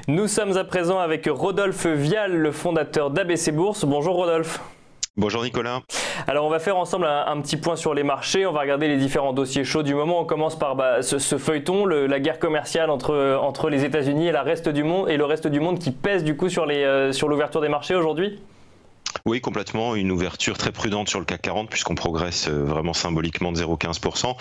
Nous sommes à présent avec Rodolphe Vial, le fondateur d'ABC Bourse. Bonjour Rodolphe. Bonjour Nicolas. Alors on va faire ensemble un petit point sur les marchés, on va regarder les différents dossiers chauds du moment. On commence par ce feuilleton, la guerre commerciale entre les États-Unis et le reste du monde qui pèse du coup sur l'ouverture des marchés aujourd'hui. Oui, complètement. Une ouverture très prudente sur le CAC 40 puisqu'on progresse vraiment symboliquement de 0,15%.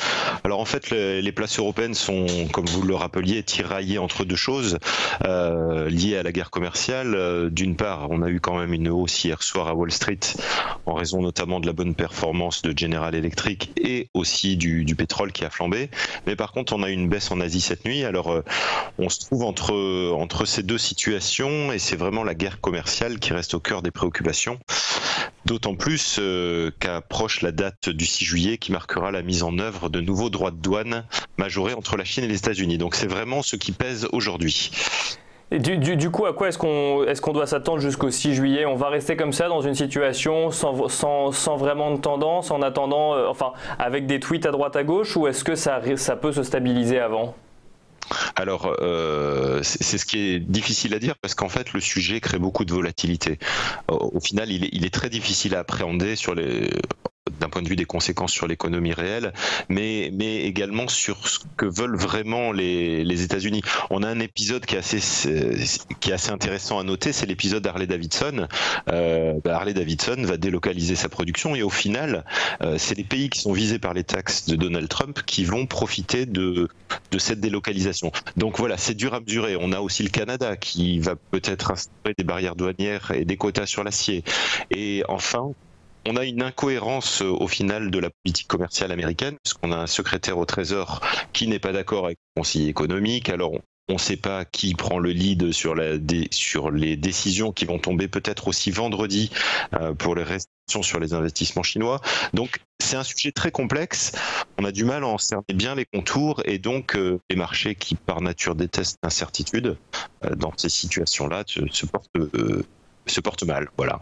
Alors en fait, les places européennes sont, comme vous le rappeliez, tiraillées entre deux choses liées à la guerre commerciale. D'une part, on a eu quand même une hausse hier soir à Wall Street en raison notamment de la bonne performance de General Electric et aussi du pétrole qui a flambé. Mais par contre, on a eu une baisse en Asie cette nuit. Alors on se trouve entre ces deux situations et c'est vraiment la guerre commerciale qui reste au cœur des préoccupations. D'autant plus qu'approche la date du 6 juillet qui marquera la mise en œuvre de nouveaux droits de douane majorés entre la Chine et les États-Unis. Donc c'est vraiment ce qui pèse aujourd'hui. Et du coup, à quoi est-ce qu'on doit s'attendre jusqu'au 6 juillet? On va rester comme ça dans une situation sans vraiment de tendance, en attendant, avec des tweets à droite à gauche, ou est-ce que ça peut se stabiliser avant? Alors, c'est ce qui est difficile à dire parce qu'en fait, le sujet crée beaucoup de volatilité. Au final, il est très difficile à appréhender d'un point de vue des conséquences sur l'économie réelle, mais également sur ce que veulent vraiment les États-Unis. On a un épisode qui est assez intéressant à noter, c'est l'épisode Harley-Davidson. Harley-Davidson va délocaliser sa production et au final, c'est les pays qui sont visés par les taxes de Donald Trump qui vont profiter de cette délocalisation. Donc voilà, c'est dur à mesurer. On a aussi le Canada qui va peut-être instaurer des barrières douanières et des quotas sur l'acier. Et enfin, on a une incohérence au final de la politique commerciale américaine, parce qu'on a un secrétaire au Trésor qui n'est pas d'accord avec le Conseil économique. Alors, on ne sait pas qui prend le lead sur les décisions qui vont tomber peut-être aussi vendredi pour les restrictions sur les investissements chinois. Donc, c'est un sujet très complexe. On a du mal à en cerner bien les contours et donc les marchés qui, par nature, détestent l'incertitude dans ces situations-là se portent mal. Voilà.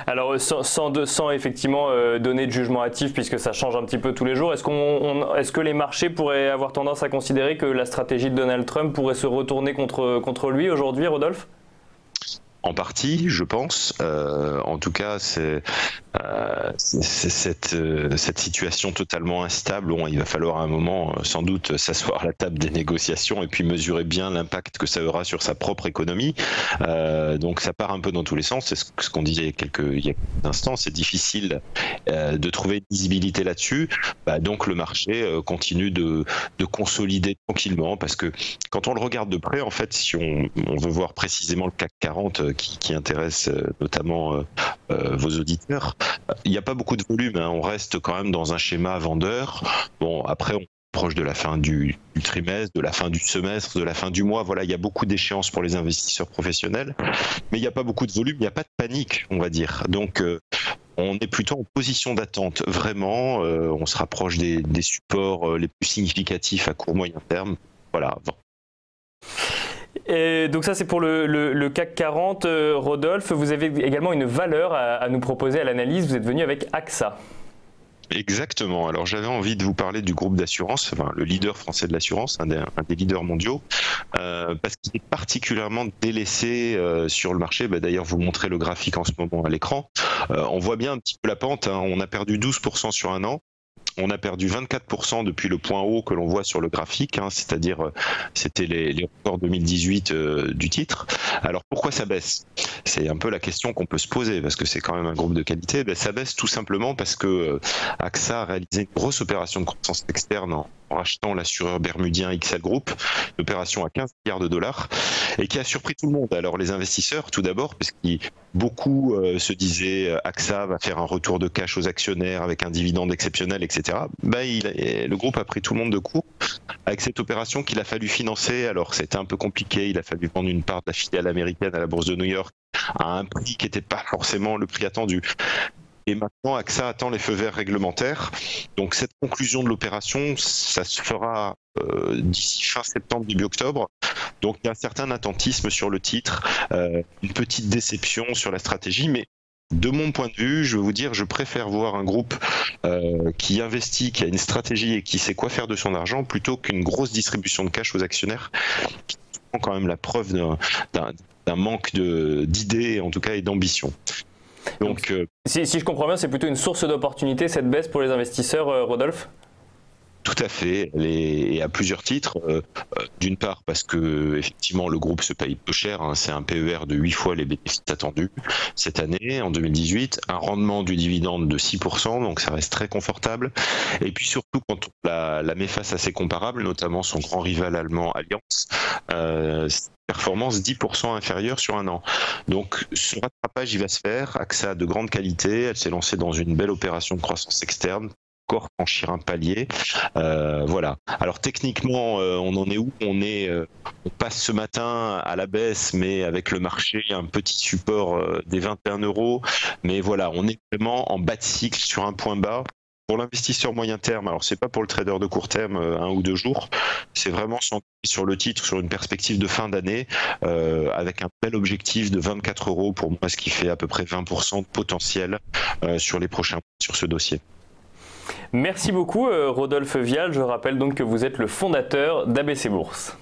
Alors sans effectivement donner de jugement hâtif puisque ça change un petit peu tous les jours, est-ce que les marchés pourraient avoir tendance à considérer que la stratégie de Donald Trump pourrait se retourner contre lui aujourd'hui, Rodolphe ? En partie, je pense. En tout cas, c'est cette situation totalement instable. Bon, il va falloir à un moment, sans doute, s'asseoir à la table des négociations et puis mesurer bien l'impact que ça aura sur sa propre économie. Donc, ça part un peu dans tous les sens. C'est ce qu'on disait il y a quelques instants. C'est difficile de trouver une visibilité là-dessus. Donc, le marché continue de consolider tranquillement parce que quand on le regarde de près, en fait, si on veut voir précisément le CAC 40 qui intéresse notamment vos auditeurs, il n'y a pas beaucoup de volume, hein. On reste quand même dans un schéma vendeur. Bon, après, on est proche de la fin du trimestre, de la fin du semestre, de la fin du mois. Voilà, il y a beaucoup d'échéances pour les investisseurs professionnels, mais il n'y a pas beaucoup de volume, il n'y a pas de panique, on va dire. Donc, on est plutôt en position d'attente, vraiment. On se rapproche des supports les plus significatifs à court moyen terme. Voilà. Et donc ça c'est pour le CAC 40, Rodolphe. Vous avez également une valeur à nous proposer à l'analyse. Vous êtes venu avec AXA. Exactement. Alors j'avais envie de vous parler du groupe d'assurance, le leader français de l'assurance, un des leaders mondiaux, parce qu'il est particulièrement délaissé sur le marché. D'ailleurs, vous montrez le graphique en ce moment à l'écran. On voit bien un petit peu la pente, hein. On a perdu 12% sur un an. On a perdu 24% depuis le point haut que l'on voit sur le graphique, hein, c'est-à-dire c'était les records 2018 du titre. Alors pourquoi ça baisse ? C'est un peu la question qu'on peut se poser parce que c'est quand même un groupe de qualité. Ça baisse tout simplement parce que AXA a réalisé une grosse opération de croissance externe en rachetant l'assureur bermudien XL Group, une opération à 15 milliards de dollars et qui a surpris tout le monde. Alors les investisseurs tout d'abord, parce que beaucoup se disaient AXA va faire un retour de cash aux actionnaires avec un dividende exceptionnel, etc. Le groupe a pris tout le monde de court avec cette opération qu'il a fallu financer. Alors c'était un peu compliqué, il a fallu vendre une part de la filiale américaine à la bourse de New York à un prix qui n'était pas forcément le prix attendu. Et maintenant, AXA attend les feux verts réglementaires. Donc cette conclusion de l'opération, ça se fera d'ici fin septembre, début octobre. Donc il y a un certain attentisme sur le titre, une petite déception sur la stratégie, mais de mon point de vue, je vais vous dire, je préfère voir un groupe qui investit, qui a une stratégie et qui sait quoi faire de son argent, plutôt qu'une grosse distribution de cash aux actionnaires, qui clairement quand même la preuve d'un manque d'idées, en tout cas, et d'ambition. Donc, si je comprends bien, c'est plutôt une source d'opportunité cette baisse pour les investisseurs, Rodolphe? Tout à fait, et à plusieurs titres. D'une part parce que effectivement le groupe se paye peu cher, hein, c'est un PER de 8 fois les bénéfices attendus cette année, en 2018, un rendement du dividende de 6%, donc ça reste très confortable. Et puis surtout quand on la met face à ses comparables, notamment son grand rival allemand Allianz, performance 10% inférieure sur un an. Donc ce rattrapage il va se faire, AXA a de grande qualité, elle s'est lancée dans une belle opération de croissance externe, franchir un palier, voilà. Alors techniquement, on en est où? On passe ce matin à la baisse, mais avec le marché un petit support des 21 €. Mais voilà, on est vraiment en bas de cycle sur un point bas. Pour l'investisseur moyen terme, alors c'est pas pour le trader de court terme, 1 ou 2 jours, c'est vraiment sur le titre, sur une perspective de fin d'année, avec un bel objectif de 24 € pour moi, ce qui fait à peu près 20% de potentiel sur les prochains mois sur ce dossier. Merci beaucoup Rodolphe Vial, je rappelle donc que vous êtes le fondateur d'ABC Bourse.